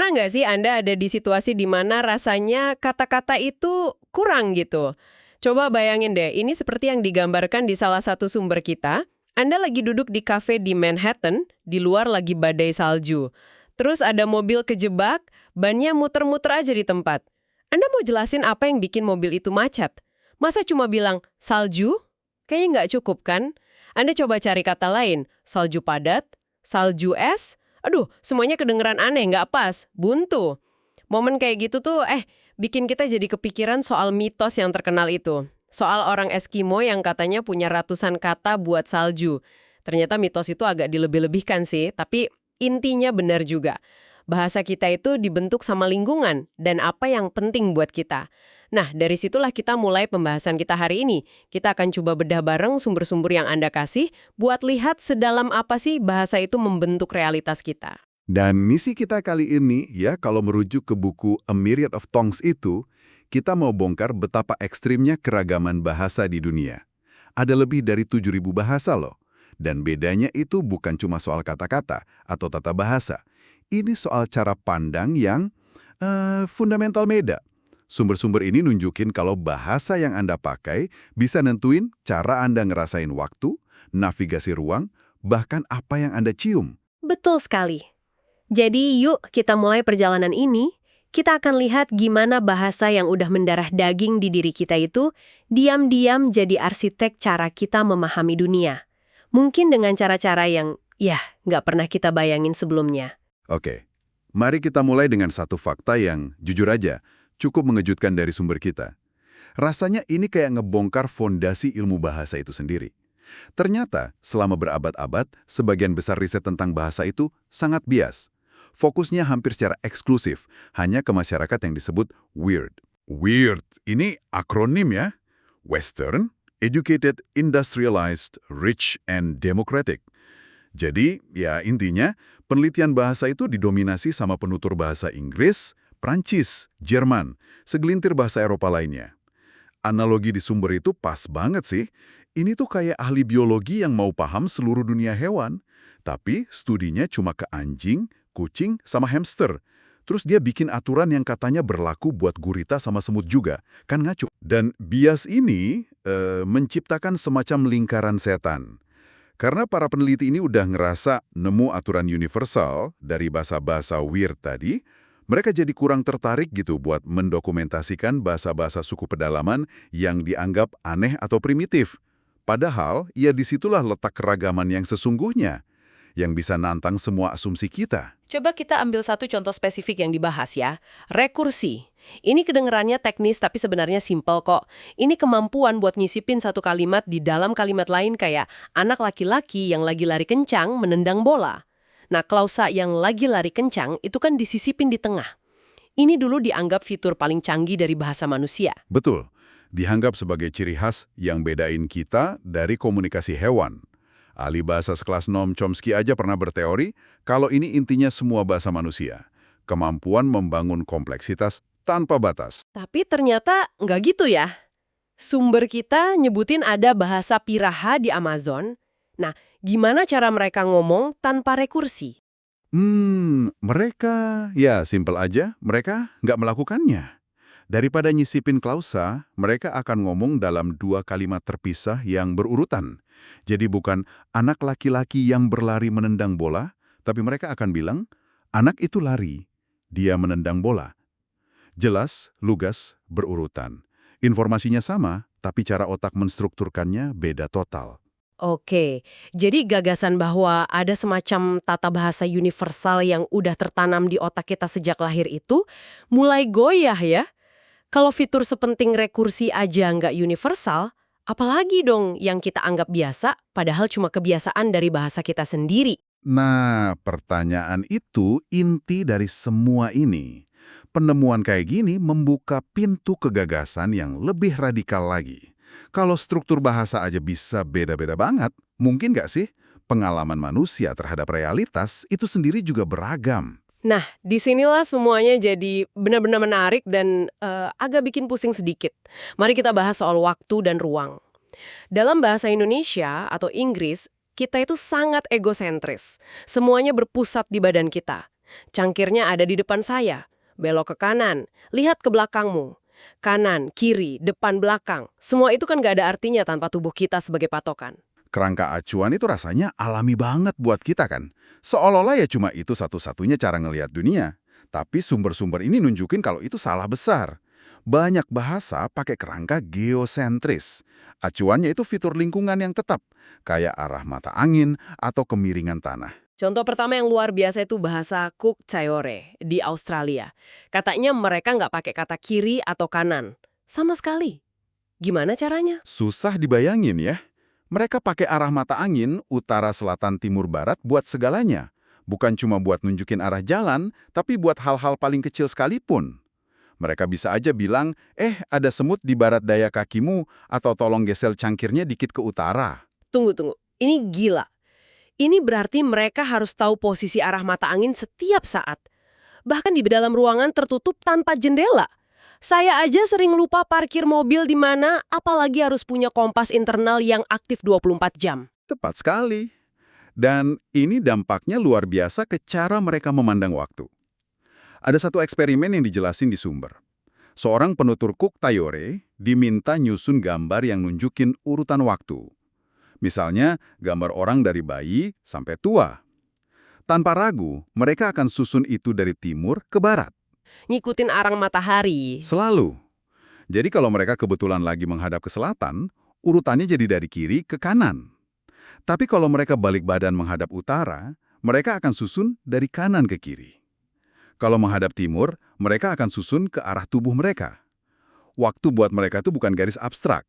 Pernah nggak sih Anda ada di situasi di mana rasanya kata-kata itu kurang gitu? Coba bayangin deh, ini seperti yang digambarkan di salah satu sumber kita. Anda lagi duduk di kafe di Manhattan, di luar lagi badai salju. Terus ada mobil kejebak, bannya muter-muter aja di tempat. Anda mau jelasin apa yang bikin mobil itu macet? Masa cuma bilang, salju? Kayaknya nggak cukup kan? Anda coba cari kata lain, salju padat, salju es. Aduh, semuanya kedengeran aneh, nggak pas, buntu. Momen kayak gitu tuh, bikin kita jadi kepikiran soal mitos yang terkenal itu. Soal orang Eskimo yang katanya punya ratusan kata buat salju. Ternyata mitos itu agak dilebih-lebihkan sih, tapi intinya benar juga. Bahasa kita itu dibentuk sama lingkungan dan apa yang penting buat kita. Nah, dari situlah kita mulai pembahasan kita hari ini. Kita akan coba bedah bareng sumber-sumber yang Anda kasih buat lihat sedalam apa sih bahasa itu membentuk realitas kita. Dan misi kita kali ini, ya, kalau merujuk ke buku A Myriad of Tongues itu, kita mau bongkar betapa ekstrimnya keragaman bahasa di dunia. Ada lebih dari 7.000 bahasa loh. Dan bedanya itu bukan cuma soal kata-kata atau tata bahasa. Ini soal cara pandang yang fundamental beda. Sumber-sumber ini nunjukin kalau bahasa yang Anda pakai bisa nentuin cara Anda ngerasain waktu, navigasi ruang, bahkan apa yang Anda cium. Betul sekali. Jadi yuk kita mulai perjalanan ini. Kita akan lihat gimana bahasa yang udah mendarah daging di diri kita itu diam-diam jadi arsitek cara kita memahami dunia. Mungkin dengan cara-cara yang, nggak pernah kita bayangin sebelumnya. Oke, mari kita mulai dengan satu fakta yang, jujur aja, cukup mengejutkan dari sumber kita. Rasanya ini kayak ngebongkar fondasi ilmu bahasa itu sendiri. Ternyata, selama berabad-abad, sebagian besar riset tentang bahasa itu sangat bias. Fokusnya hampir secara eksklusif, hanya ke masyarakat yang disebut weird. Weird, ini akronim ya. Western, Educated, Industrialized, Rich, and Democratic. Jadi, ya intinya, penelitian bahasa itu didominasi sama penutur bahasa Inggris, Prancis, Jerman, segelintir bahasa Eropa lainnya. Analogi di sumber itu pas banget sih. Ini tuh kayak ahli biologi yang mau paham seluruh dunia hewan. Tapi studinya cuma ke anjing, kucing, sama hamster. Terus dia bikin aturan yang katanya berlaku buat gurita sama semut juga. Kan ngaco. Dan bias ini menciptakan semacam lingkaran setan. Karena para peneliti ini udah ngerasa nemu aturan universal dari bahasa-bahasa weird tadi, mereka jadi kurang tertarik gitu buat mendokumentasikan bahasa-bahasa suku pedalaman yang dianggap aneh atau primitif. Padahal, ya disitulah letak keragaman yang sesungguhnya, yang bisa nantang semua asumsi kita. Coba kita ambil satu contoh spesifik yang dibahas ya, rekursi. Ini kedengerannya teknis tapi sebenarnya simpel kok. Ini kemampuan buat nyisipin satu kalimat di dalam kalimat lain kayak anak laki-laki yang lagi lari kencang menendang bola. Nah, klausa yang lagi lari kencang itu kan disisipin di tengah. Ini dulu dianggap fitur paling canggih dari bahasa manusia. Betul, dianggap sebagai ciri khas yang bedain kita dari komunikasi hewan. Ahli bahasa sekelas Noam Chomsky aja pernah berteori kalau ini intinya semua bahasa manusia. Kemampuan membangun kompleksitas tanpa batas. Tapi ternyata nggak gitu ya. Sumber kita nyebutin ada bahasa Piraha di Amazon. Nah, gimana cara mereka ngomong tanpa rekursi? Mereka, ya simpel aja, mereka nggak melakukannya. Daripada nyisipin klausa, mereka akan ngomong dalam dua kalimat terpisah yang berurutan. Jadi bukan anak laki-laki yang berlari menendang bola, tapi mereka akan bilang, anak itu lari, dia menendang bola. Jelas, lugas, berurutan. Informasinya sama, tapi cara otak menstrukturkannya beda total. Oke, jadi gagasan bahwa ada semacam tata bahasa universal yang udah tertanam di otak kita sejak lahir itu mulai goyah ya. Kalau fitur sepenting rekursi aja nggak universal, apalagi dong yang kita anggap biasa, padahal cuma kebiasaan dari bahasa kita sendiri. Nah, pertanyaan itu inti dari semua ini. Penemuan kayak gini membuka pintu ke gagasan yang lebih radikal lagi. Kalau struktur bahasa aja bisa beda-beda banget, mungkin nggak sih pengalaman manusia terhadap realitas itu sendiri juga beragam? Nah, disinilah semuanya jadi benar-benar menarik dan agak bikin pusing sedikit. Mari kita bahas soal waktu dan ruang. Dalam bahasa Indonesia atau Inggris, kita itu sangat egosentris. Semuanya berpusat di badan kita. Cangkirnya ada di depan saya. Belok ke kanan, lihat ke belakangmu. Kanan, kiri, depan, belakang. Semua itu kan nggak ada artinya tanpa tubuh kita sebagai patokan. Kerangka acuan itu rasanya alami banget buat kita kan. Seolah-olah ya cuma itu satu-satunya cara ngelihat dunia. Tapi sumber-sumber ini nunjukin kalau itu salah besar. Banyak bahasa pakai kerangka geosentris. Acuannya itu fitur lingkungan yang tetap, kayak arah mata angin atau kemiringan tanah. Contoh pertama yang luar biasa itu bahasa Cook Sayore di Australia. Katanya mereka nggak pakai kata kiri atau kanan. Sama sekali. Gimana caranya? Susah dibayangin ya. Mereka pakai arah mata angin, utara, selatan, timur, barat buat segalanya. Bukan cuma buat nunjukin arah jalan, tapi buat hal-hal paling kecil sekalipun. Mereka bisa aja bilang, ada semut di barat daya kakimu, atau tolong gesel cangkirnya dikit ke utara. Tunggu. Ini gila. Ini berarti mereka harus tahu posisi arah mata angin setiap saat. Bahkan di dalam ruangan tertutup tanpa jendela. Saya aja sering lupa parkir mobil di mana, apalagi harus punya kompas internal yang aktif 24 jam. Tepat sekali. Dan ini dampaknya luar biasa ke cara mereka memandang waktu. Ada satu eksperimen yang dijelasin di sumber. Seorang penutur Cook Sayore diminta nyusun gambar yang nunjukin urutan waktu. Misalnya, gambar orang dari bayi sampai tua. Tanpa ragu, mereka akan susun itu dari timur ke barat. Ngikutin arah matahari. Selalu. Jadi kalau mereka kebetulan lagi menghadap ke selatan, urutannya jadi dari kiri ke kanan. Tapi kalau mereka balik badan menghadap utara, mereka akan susun dari kanan ke kiri. Kalau menghadap timur, mereka akan susun ke arah tubuh mereka. Waktu buat mereka itu bukan garis abstrak,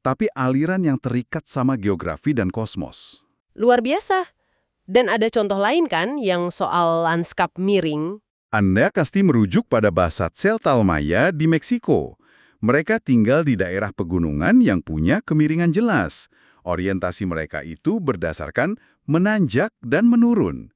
tapi aliran yang terikat sama geografi dan kosmos. Luar biasa. Dan ada contoh lain kan yang soal lanskap miring. Anda pasti merujuk pada bahasa Celtal Maya di Meksiko. Mereka tinggal di daerah pegunungan yang punya kemiringan jelas. Orientasi mereka itu berdasarkan menanjak dan menurun.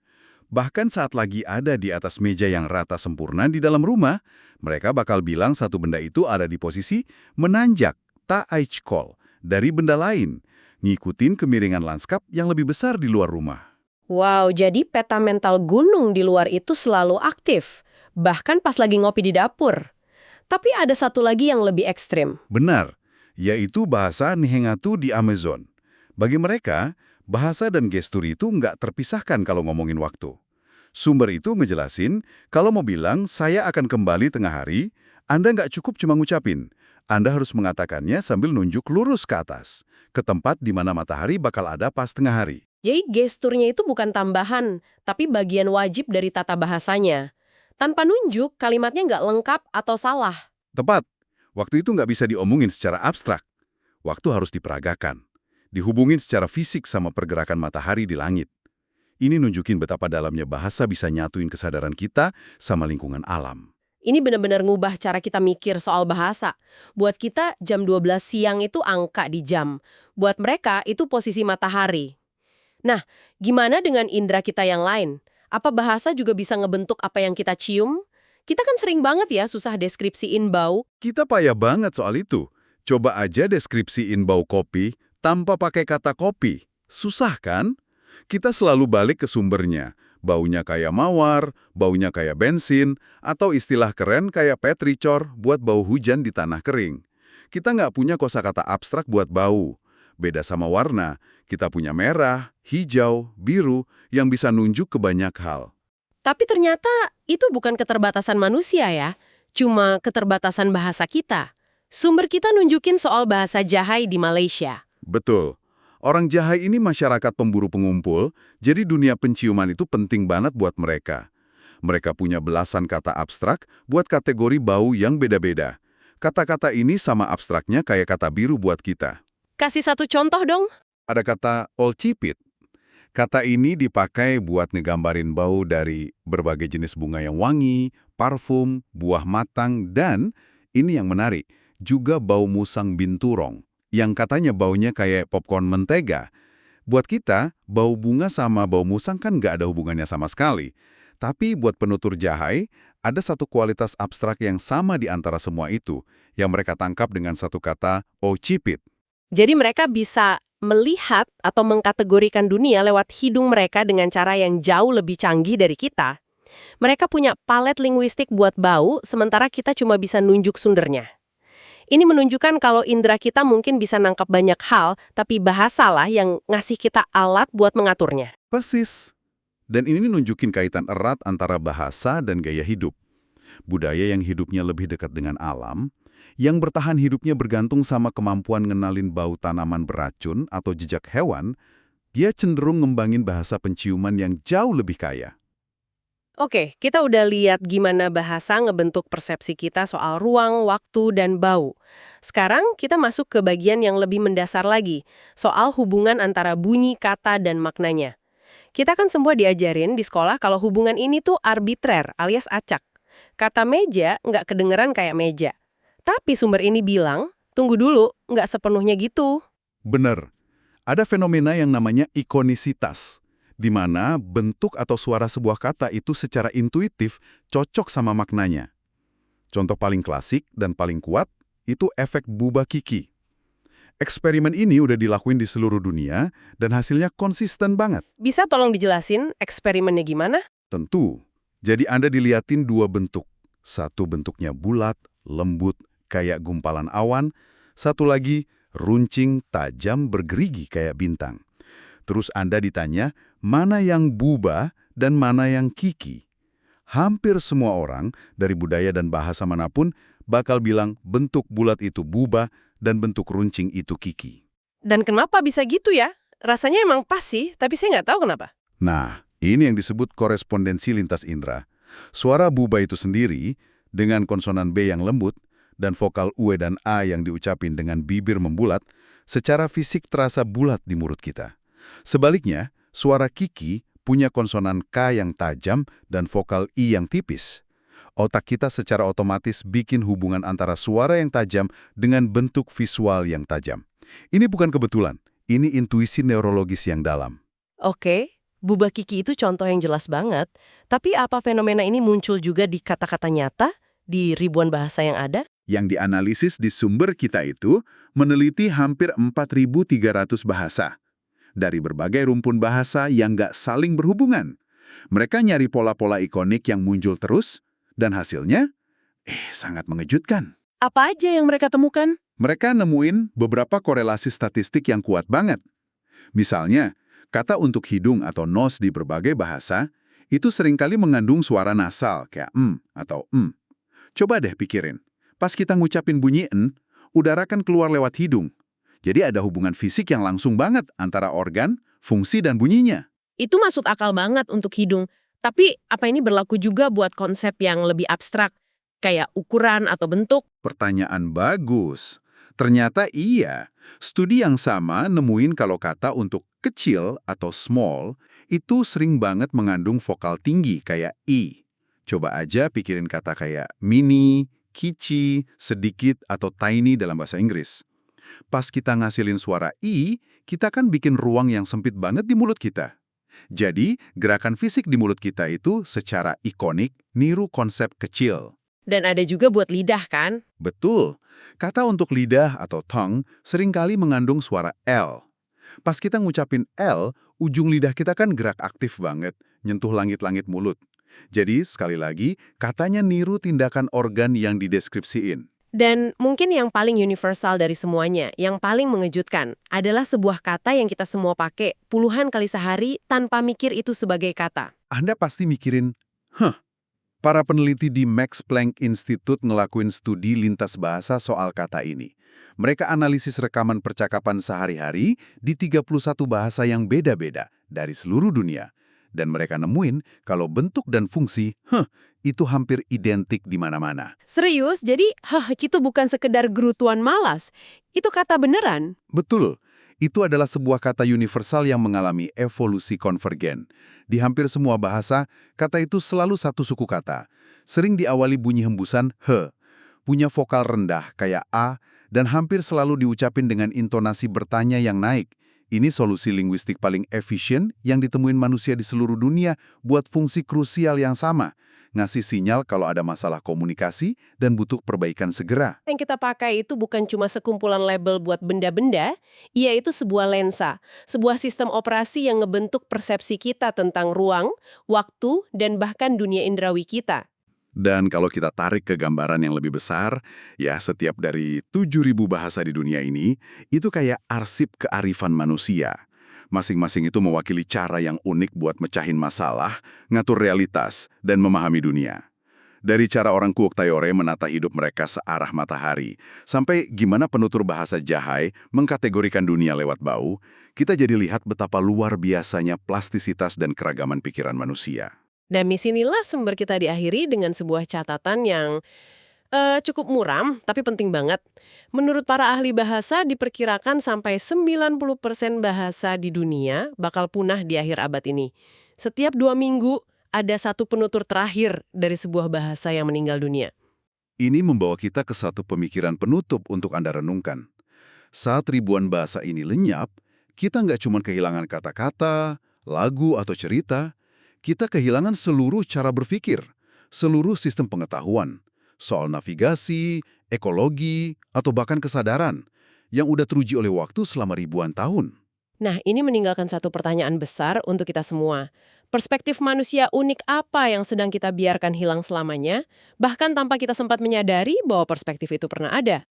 Bahkan saat lagi ada di atas meja yang rata sempurna di dalam rumah, mereka bakal bilang satu benda itu ada di posisi menanjak, ta'aichkol, dari benda lain, ngikutin kemiringan lanskap yang lebih besar di luar rumah. Wow, jadi peta mental gunung di luar itu selalu aktif. Bahkan pas lagi ngopi di dapur. Tapi ada satu lagi yang lebih ekstrim. Benar, yaitu bahasa Nihengatu di Amazon. Bagi mereka, bahasa dan gestur itu nggak terpisahkan kalau ngomongin waktu. Sumber itu ngejelasin, kalau mau bilang saya akan kembali tengah hari, Anda nggak cukup cuma ngucapin. Anda harus mengatakannya sambil nunjuk lurus ke atas, ke tempat di mana matahari bakal ada pas tengah hari. Jadi gesturnya itu bukan tambahan, tapi bagian wajib dari tata bahasanya. Tanpa nunjuk, kalimatnya nggak lengkap atau salah. Tepat, waktu itu nggak bisa diomongin secara abstrak. Waktu harus diperagakan. Dihubungin secara fisik sama pergerakan matahari di langit. Ini nunjukin betapa dalamnya bahasa bisa nyatuin kesadaran kita sama lingkungan alam. Ini benar-benar ngubah cara kita mikir soal bahasa. Buat kita, jam 12 siang itu angka di jam. Buat mereka, itu posisi matahari. Nah, gimana dengan indera kita yang lain? Apa bahasa juga bisa ngebentuk apa yang kita cium? Kita kan sering banget ya susah deskripsiin bau. Kita payah banget soal itu. Coba aja deskripsiin bau kopi tanpa pakai kata kopi. Susah kan? Kita selalu balik ke sumbernya. Baunya kayak mawar, baunya kayak bensin, atau istilah keren kayak petrichor buat bau hujan di tanah kering. Kita nggak punya kosakata abstrak buat bau. Beda sama warna, kita punya merah, hijau, biru yang bisa nunjuk ke banyak hal. Tapi ternyata itu bukan keterbatasan manusia ya, cuma keterbatasan bahasa kita. Sumber kita nunjukin soal bahasa Jahai di Malaysia. Betul. Orang Jahai ini masyarakat pemburu pengumpul, jadi dunia penciuman itu penting banget buat mereka. Mereka punya belasan kata abstrak buat kategori bau yang beda-beda. Kata-kata ini sama abstraknya kayak kata biru buat kita. Kasih satu contoh dong. Ada kata olcipit. Kata ini dipakai buat ngegambarin bau dari berbagai jenis bunga yang wangi, parfum, buah matang, dan, ini yang menarik, juga bau musang binturong, yang katanya baunya kayak popcorn mentega. Buat kita, bau bunga sama bau musang kan nggak ada hubungannya sama sekali. Tapi buat penutur Jahai, ada satu kualitas abstrak yang sama di antara semua itu, yang mereka tangkap dengan satu kata olcipit. Jadi mereka bisa melihat atau mengkategorikan dunia lewat hidung mereka dengan cara yang jauh lebih canggih dari kita. Mereka punya palet linguistik buat bau, sementara kita cuma bisa nunjuk sundernya. Ini menunjukkan kalau indera kita mungkin bisa nangkap banyak hal, tapi bahasalah yang ngasih kita alat buat mengaturnya. Persis. Dan ini nunjukin kaitan erat antara bahasa dan gaya hidup. Budaya yang hidupnya lebih dekat dengan alam, yang bertahan hidupnya bergantung sama kemampuan ngenalin bau tanaman beracun atau jejak hewan, dia cenderung ngembangin bahasa penciuman yang jauh lebih kaya. Oke, kita udah lihat gimana bahasa ngebentuk persepsi kita soal ruang, waktu, dan bau. Sekarang kita masuk ke bagian yang lebih mendasar lagi, soal hubungan antara bunyi, kata, dan maknanya. Kita kan semua diajarin di sekolah kalau hubungan ini tuh arbitrer alias acak. Kata meja nggak kedengeran kayak meja. Tapi sumber ini bilang, tunggu dulu, nggak sepenuhnya gitu. Bener, ada fenomena yang namanya ikonisitas, di mana bentuk atau suara sebuah kata itu secara intuitif cocok sama maknanya. Contoh paling klasik dan paling kuat itu efek Bubakiki. Eksperimen ini udah dilakuin di seluruh dunia dan hasilnya konsisten banget. Bisa tolong dijelasin eksperimennya gimana? Tentu. Jadi Anda diliatin dua bentuk. Satu bentuknya bulat, lembut, kayak gumpalan awan. Satu lagi runcing, tajam, bergerigi kayak bintang. Terus Anda ditanya, mana yang buba dan mana yang kiki? Hampir semua orang, dari budaya dan bahasa manapun, bakal bilang bentuk bulat itu buba dan bentuk runcing itu kiki. Dan kenapa bisa gitu ya? Rasanya emang pas sih, tapi saya nggak tahu kenapa. Nah, ini yang disebut korespondensi lintas indera. Suara buba itu sendiri, dengan konsonan B yang lembut, dan vokal UE dan A yang diucapin dengan bibir membulat, secara fisik terasa bulat di mulut kita. Sebaliknya, suara kiki punya konsonan K yang tajam dan vokal I yang tipis. Otak kita secara otomatis bikin hubungan antara suara yang tajam dengan bentuk visual yang tajam. Ini bukan kebetulan, ini intuisi neurologis yang dalam. Oke, buba kiki itu contoh yang jelas banget. Tapi apa fenomena ini muncul juga di kata-kata nyata, di ribuan bahasa yang ada? Yang dianalisis di sumber kita itu meneliti hampir 4.300 bahasa. Dari berbagai rumpun bahasa yang nggak saling berhubungan. Mereka nyari pola-pola ikonik yang muncul terus, dan hasilnya, sangat mengejutkan. Apa aja yang mereka temukan? Mereka nemuin beberapa korelasi statistik yang kuat banget. Misalnya, kata untuk hidung atau nose di berbagai bahasa, itu seringkali mengandung suara nasal, kayak atau Coba deh pikirin, pas kita ngucapin bunyi udara kan keluar lewat hidung. Jadi ada hubungan fisik yang langsung banget antara organ, fungsi, dan bunyinya. Itu masuk akal banget untuk hidung. Tapi apa ini berlaku juga buat konsep yang lebih abstrak, kayak ukuran atau bentuk? Pertanyaan bagus. Ternyata iya. Studi yang sama nemuin kalau kata untuk kecil atau small itu sering banget mengandung vokal tinggi kayak I. Coba aja pikirin kata kayak mini, kici, sedikit, atau tiny dalam bahasa Inggris. Pas kita ngasilin suara I, kita kan bikin ruang yang sempit banget di mulut kita. Jadi, gerakan fisik di mulut kita itu secara ikonik niru konsep kecil. Dan ada juga buat lidah kan? Betul. Kata untuk lidah atau tongue seringkali mengandung suara L. Pas kita ngucapin L, ujung lidah kita kan gerak aktif banget, nyentuh langit-langit mulut. Jadi, sekali lagi, katanya niru tindakan organ yang dideskripsiin. Dan mungkin yang paling universal dari semuanya, yang paling mengejutkan, adalah sebuah kata yang kita semua pakai puluhan kali sehari tanpa mikir itu sebagai kata. Anda pasti mikirin, para peneliti di Max Planck Institute ngelakuin studi lintas bahasa soal kata ini. Mereka analisis rekaman percakapan sehari-hari di 31 bahasa yang beda-beda dari seluruh dunia. Dan mereka nemuin kalau bentuk dan fungsi, itu hampir identik di mana-mana. Serius? Jadi, itu bukan sekedar gerutuan malas. Itu kata beneran? Betul. Itu adalah sebuah kata universal yang mengalami evolusi konvergen. Di hampir semua bahasa, kata itu selalu satu suku kata. Sering diawali bunyi hembusan he, punya vokal rendah kayak a, dan hampir selalu diucapin dengan intonasi bertanya yang naik. Ini solusi linguistik paling efisien yang ditemuin manusia di seluruh dunia buat fungsi krusial yang sama. ngasih sinyal kalau ada masalah komunikasi dan butuh perbaikan segera. Yang kita pakai itu bukan cuma sekumpulan label buat benda-benda, ia itu sebuah lensa, sebuah sistem operasi yang ngebentuk persepsi kita tentang ruang, waktu, dan bahkan dunia indrawi kita. Dan kalau kita tarik ke gambaran yang lebih besar, ya setiap dari 7.000 bahasa di dunia ini, itu kayak arsip kearifan manusia. Masing-masing itu mewakili cara yang unik buat mecahin masalah, ngatur realitas, dan memahami dunia. Dari cara orang Kuok Tayore menata hidup mereka searah matahari, sampai gimana penutur bahasa Jahai mengkategorikan dunia lewat bau, kita jadi lihat betapa luar biasanya plastisitas dan keragaman pikiran manusia. Dan disinilah sumber kita diakhiri dengan sebuah catatan yang cukup muram, tapi penting banget. Menurut para ahli bahasa, diperkirakan sampai 90% bahasa di dunia bakal punah di akhir abad ini. Setiap 2 minggu, ada satu penutur terakhir dari sebuah bahasa yang meninggal dunia. Ini membawa kita ke satu pemikiran penutup untuk Anda renungkan. Saat ribuan bahasa ini lenyap, kita nggak cuma kehilangan kata-kata, lagu, atau cerita, kita kehilangan seluruh cara berpikir, seluruh sistem pengetahuan, soal navigasi, ekologi, atau bahkan kesadaran yang udah teruji oleh waktu selama ribuan tahun. Nah, ini meninggalkan satu pertanyaan besar untuk kita semua. Perspektif manusia unik apa yang sedang kita biarkan hilang selamanya, bahkan tanpa kita sempat menyadari bahwa perspektif itu pernah ada?